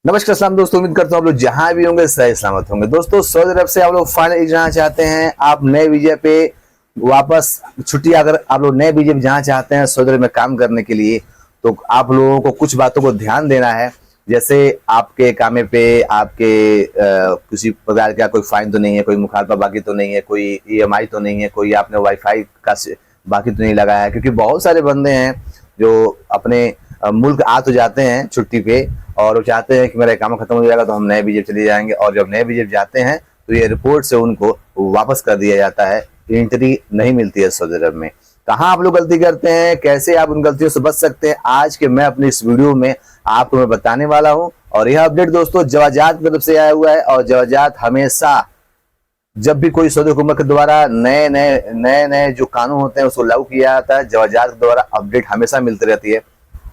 नमस्कार सलाम दोस्तों, उम्मीद करता हूँ आप लोग जहां भी होंगे सही सलामत होंगे। दोस्तों सऊदी अरब से आप लोग फाइनल जाना चाहते हैं, आप नए वीजे पे वापस छुट्टी, अगर आप लोग नए वीजे पे जाना चाहते हैं सऊदी अरब में काम करने के लिए, तो आप लोगों को कुछ बातों को ध्यान देना है। जैसे आपके कामे पे आपके किसी प्रकार का कोई फाइन तो नहीं है, कोई मुखालफा बाकी तो नहीं है, कोई ईएमआई तो नहीं है, कोई आपने वाईफाई का बाकी तो नहीं लगाया है। क्योंकि बहुत सारे बंदे हैं जो अपने मुल्क आ तो जाते हैं छुट्टी पे और वो चाहते हैं कि मेरा काम खत्म हो जाएगा तो हम नए बीजेपी चले जाएंगे, और जब नए बीजेपी जाते हैं तो ये रिपोर्ट से उनको वापस कर दिया जाता है, एंट्री नहीं मिलती है सऊदी अरब में। कहाँ आप लोग गलती करते हैं, कैसे आप उन गलतियों से बच सकते हैं, आज के मैं अपनी इस वीडियो में आपको मैं बताने वाला हूं। और यह अपडेट दोस्तों जवाजात की तरफ से आया हुआ है, और जवाजात हमेशा जब भी कोई सऊदी हुकूमत के द्वारा नए नए जो कानून होते हैं उसको लागू किया जाता है, जवाजात के द्वारा अपडेट हमेशा मिलती रहती है।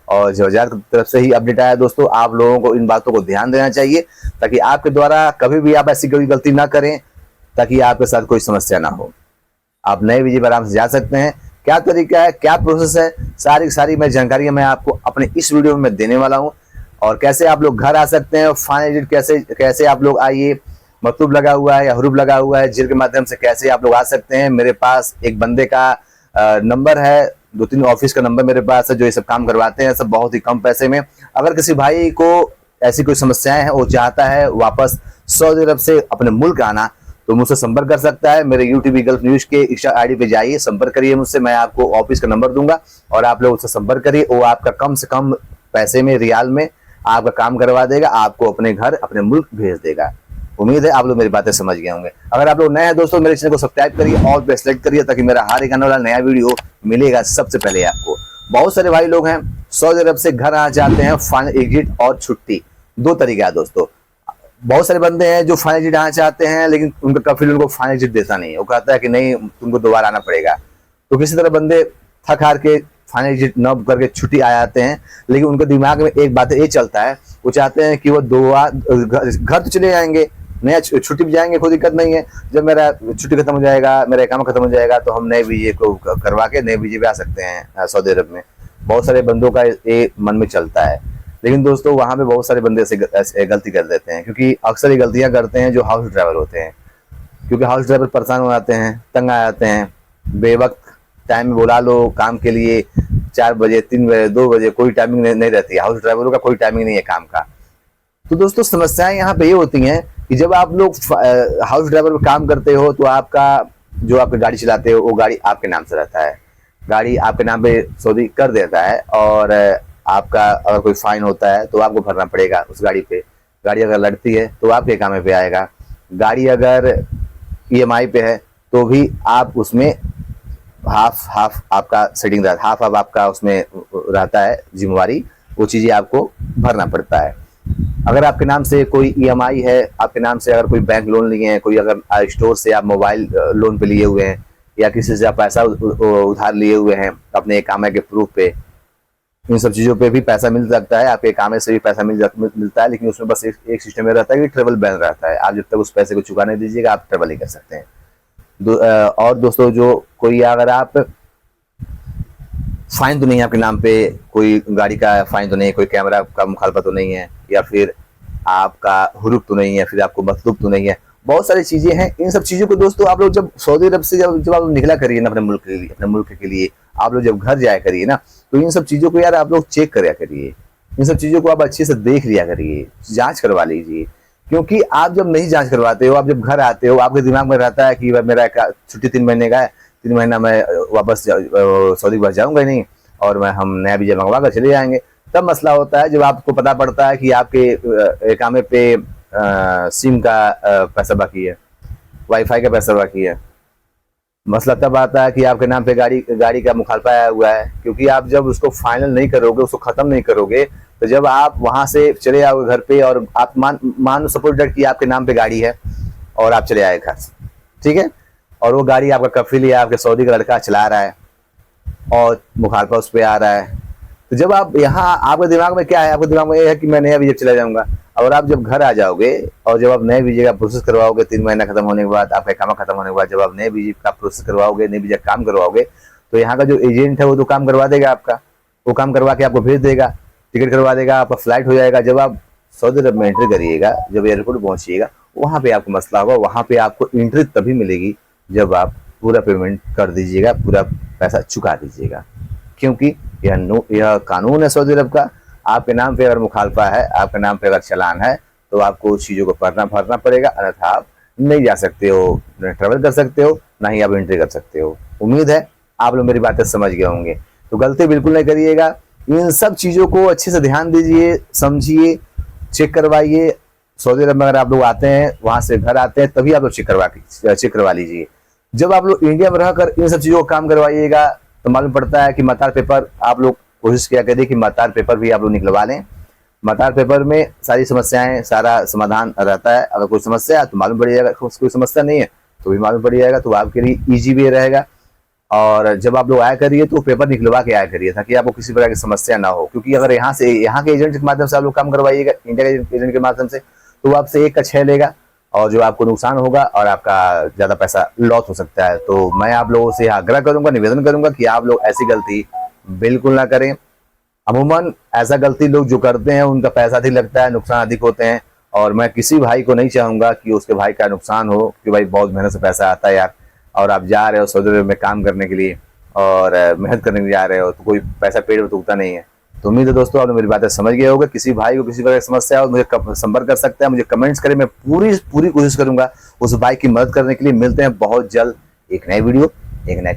और जवाजात की तरफ से ही अपडेट आया दोस्तों, आप लोगों को इन बातों को ध्यान देना चाहिए ताकि आपके द्वारा कभी भी आप ऐसी कोई गलती ना करें, ताकि आपके साथ कोई समस्या ना हो। आप नए वीजे पर आराम से जा सकते हैं। क्या तरीका है, क्या प्रोसेस है, सारी मैं जानकारी मैं आपको अपने इस वीडियो में देने वाला हूं। और कैसे आप लोग घर आ सकते हैं, फाइनल एडिट कैसे कैसे आप लोग आइए, मतलूब लगा हुआ है या हरूफ लगा हुआ है, जिल के माध्यम से कैसे आप लोग आ सकते हैं। मेरे पास एक बंदे का नंबर है, 2-3 ऑफिस का नंबर मेरे पास है जो ये सब काम करवाते हैं, सब बहुत ही कम पैसे में। अगर किसी भाई को ऐसी कोई समस्याएं हैं, वो चाहता है वापस सऊदी अरब से अपने मुल्क आना, तो मुझसे संपर्क कर सकता है। मेरे यूट्यूब गल्फ न्यूज के इंस्टा आईडी पे जाइए, संपर्क करिए मुझसे, मैं आपको ऑफिस का नंबर दूंगा और आप लोग उससे संपर्क करिए। वो आपका कम से कम पैसे में, रियाल में आपका काम करवा देगा, आपको अपने घर अपने मुल्क भेज देगा। उम्मीद है आप लोग मेरी बातें समझ गए होंगे। अगर आप लोग नए हैं दोस्तों, मेरे चैनल को सब्सक्राइब करिए, ऑल पे सेलेक्ट करिए, ताकि मेरा हर एक आने वाला नया वीडियो मिलेगा सबसे पहले आपको। बहुत सारे भाई लोग हैं सऊदी अरब से घर आना चाहते हैं, फाइनल एग्जिट और छुट्टी, दो तरीका है दोस्तों। बहुत सारे बंदे हैं जो फाइनल एग्जिट आना चाहते हैं, लेकिन उनका कफिल उनको फाइनल एग्जिट देता नहीं है, वो कहता है कि नहीं तुमको दोबारा आना पड़ेगा। तो किसी तरह बंदे थक हार के फाइनल एग्जिट न करके छुट्टी आ जाते हैं, लेकिन उनके दिमाग में एक बात ये चलता है, वो चाहते हैं कि वो घर तो चले जाएंगे, नया छुट्टी भी जाएंगे, कोई दिक्कत नहीं है। जब मेरा छुट्टी खत्म हो जाएगा, मेरा काम खत्म हो जाएगा, तो हम नए वीजे को करवा के नए वीजे पे आ सकते हैं सऊदी अरब में। बहुत सारे बंदों का ये मन में चलता है, लेकिन दोस्तों वहां पे बहुत सारे बंदे ऐसे गलती कर देते हैं, क्योंकि अक्सर ये गलतियां करते हैं जो हाउस ड्राइवर होते हैं। क्योंकि हाउस ड्राइवर परेशान हो जाते हैं, तंग आ जाते हैं, बेवक्त टाइम में बुला लो काम के लिए, 4 बजे 3 बजे 2 बजे कोई टाइमिंग नहीं रहती है, हाउस ड्राइवरों का कोई टाइमिंग नहीं है काम का। तो दोस्तों समस्याएं यहाँ पे ये होती हैं कि जब आप लोग हाउस ड्राइवर में काम करते हो, तो आपका जो आप गाड़ी चलाते हो वो गाड़ी आपके नाम से रहता है, गाड़ी आपके नाम पे सऊदी कर देता है, और आपका अगर कोई फाइन होता है तो आपको भरना पड़ेगा उस गाड़ी पे। गाड़ी अगर लड़ती है तो आपके काम पे आएगा, गाड़ी अगर ईएमआई पे है तो भी आप उसमें हाफ आपका सेटिंग रहता है, हाफ आपका उसमें रहता है जिम्मेवारी, वो चीजें आपको भरना पड़ता है। अगर आपके नाम से कोई ईएमआई है, आपके नाम से अगर कोई बैंक लोन लिए हैं, कोई अगर स्टोर से आप मोबाइल लोन पे लिए हुए हैं, या किसी से आप पैसा उधार लिए हुए हैं अपने इकामे के प्रूफ पे, इन सब चीज़ों पे भी पैसा मिल सकता है, आपके इकामे से भी पैसा मिलता है। लेकिन उसमें बस एक सिस्टम में रहता है कि ट्रेवल बैन रहता है, आप जब तक उस पैसे को चुका नहीं दीजिएगा आप ट्रेवल नहीं कर सकते हैं। और दोस्तों जो कोई अगर आप फाइन तो नहीं है आपके नाम पे, कोई गाड़ी का फाइन तो नहीं है, कोई कैमरा का मुखालफा तो नहीं है, या फिर आपका हुरूफ तो नहीं है, फिर आपको मतलूब तो नहीं है, बहुत सारी चीजें हैं। इन सब चीजों को दोस्तों आप लोग जब सऊदी अरब से जब आप निकला करिए ना अपने मुल्क के लिए, अपने मुल्क के लिए आप लोग जब घर जाया करिए ना, तो इन सब चीजों को यार आप लोग चेक करिया करिए, इन सब चीजों को आप अच्छे से देख लिया करिए, जांच करवा लीजिए। क्योंकि आप जब नहीं जांच करवाते हो, आप जब घर आते हो, आपके दिमाग में रहता है कि मेरा छुट्टी 3 महीने का है, 3 महीना मैं वापस सऊदी बस जाऊंगा ही नहीं, और हम नया वीजा मंगवा कर चले जाएंगे। तब मसला होता है जब आपको पता पड़ता है कि आपके इकामे पे सिम का पैसा बाकी है, वाईफाई का पैसा बाकी है। मसला तब आता है कि आपके नाम पे गाड़ी का मुखालफा आया हुआ है, क्योंकि आप जब उसको फाइनल नहीं करोगे, उसको खत्म नहीं करोगे, तो जब आप वहां से चले आओगे घर पे, और आप मान सपोज दैट कि आपके नाम पे गाड़ी है और आप चले आए घर, ठीक है, और वो गाड़ी आपका कफिल या आपके सऊदी का लड़का चला रहा है और मुखालफा उस पर आ रहा है, तो जब आप यहाँ, आपके दिमाग में क्या है, आपके दिमाग में ये है कि मैं नया वीजा चला जाऊंगा। और आप जब घर आ जाओगे और जब आप नए वीजे का प्रोसेस करवाओगे, 3 महीना खत्म होने के बाद, आपका काम खत्म होने के बाद, जब आप नए वीजे का प्रोसेस करवाओगे, नए वीजा काम करवाओगे, तो यहाँ का जो एजेंट है वो तो काम करवा देगा आपका, वो काम करवा के आपको भेज देगा, टिकट करवा देगा, आपका फ्लाइट हो जाएगा। जब आप सऊदी अरब में एंट्री करिएगा, जब एयरपोर्ट पहुंचिएगा वहां पे आपको मसला होगा, वहां पे आपको एंट्री तभी मिलेगी जब आप पूरा पेमेंट कर दीजिएगा, पूरा पैसा चुका दीजिएगा। क्योंकि यह कानून है सऊदी अरब का। आपके नाम पे अगर मुखालफा है, आपके नाम पे अगर चालान है, तो आपको उस चीज़ों को भरना पड़ेगा, अन्यथा आप नहीं जा सकते हो, न ट्रेवल कर सकते हो, ना ही आप एंट्री कर सकते हो। उम्मीद है आप लोग मेरी बातें समझ गए होंगे। तो गलती बिल्कुल नहीं करिएगा, इन सब चीज़ों को अच्छे से ध्यान दीजिए, समझिए, चेक करवाइए। सऊदी अरब में अगर आप लोग आते हैं, वहाँ से घर आते हैं, तभी आप लोग चेक करवा लीजिए। जब आप लोग इंडिया में रहकर इन सब चीज़ों को काम करवाइएगा तो मालूम पड़ता है कि मतार पेपर आप लोग कोशिश किया करिए कि मतार पेपर भी आप लोग निकलवा लें। मतार पेपर में सारी समस्याएं, सारा समाधान रहता है। अगर कोई समस्या है तो मालूम पड़ जाएगा, कोई समस्या नहीं है तो भी मालूम पड़ जाएगा, तो आपके लिए ईजी भी रहेगा। और जब आप लोग आया करिए तो पेपर निकलवा के आया करिए, ताकि आपको किसी प्रकार की समस्या ना हो। क्योंकि अगर यहाँ के एजेंट के माध्यम से आप लोग काम करवाइएगा, इंडिया के एजेंट के माध्यम से, तो वो आपसे 1 का 6 लेगा और जो आपको नुकसान होगा और आपका ज़्यादा पैसा लॉस हो सकता है। तो मैं आप लोगों से आग्रह करूंगा, निवेदन करूंगा कि आप लोग ऐसी गलती बिल्कुल ना करें। अमूमन ऐसा गलती लोग जो करते हैं उनका पैसा अधिक लगता है, नुकसान अधिक होते हैं। और मैं किसी भाई को नहीं चाहूंगा कि उसके भाई का नुकसान हो, कि भाई बहुत मेहनत से पैसा आता है यार, और आप जा रहे हो सऊदी अरब में काम करने के लिए और मेहनत करने के लिए जा रहे हो, तो कोई पैसा पेड़ में उगता नहीं है। तो उम्मीद है दोस्तों आप मेरी बातें समझ गए होंगे। किसी भाई को किसी प्रकार की समस्या हो, मुझे संपर्क कर सकते हैं, मुझे कमेंट्स करें, मैं पूरी कोशिश करूंगा उस भाई की मदद करने के लिए। मिलते हैं बहुत जल्द एक नई वीडियो, एक नए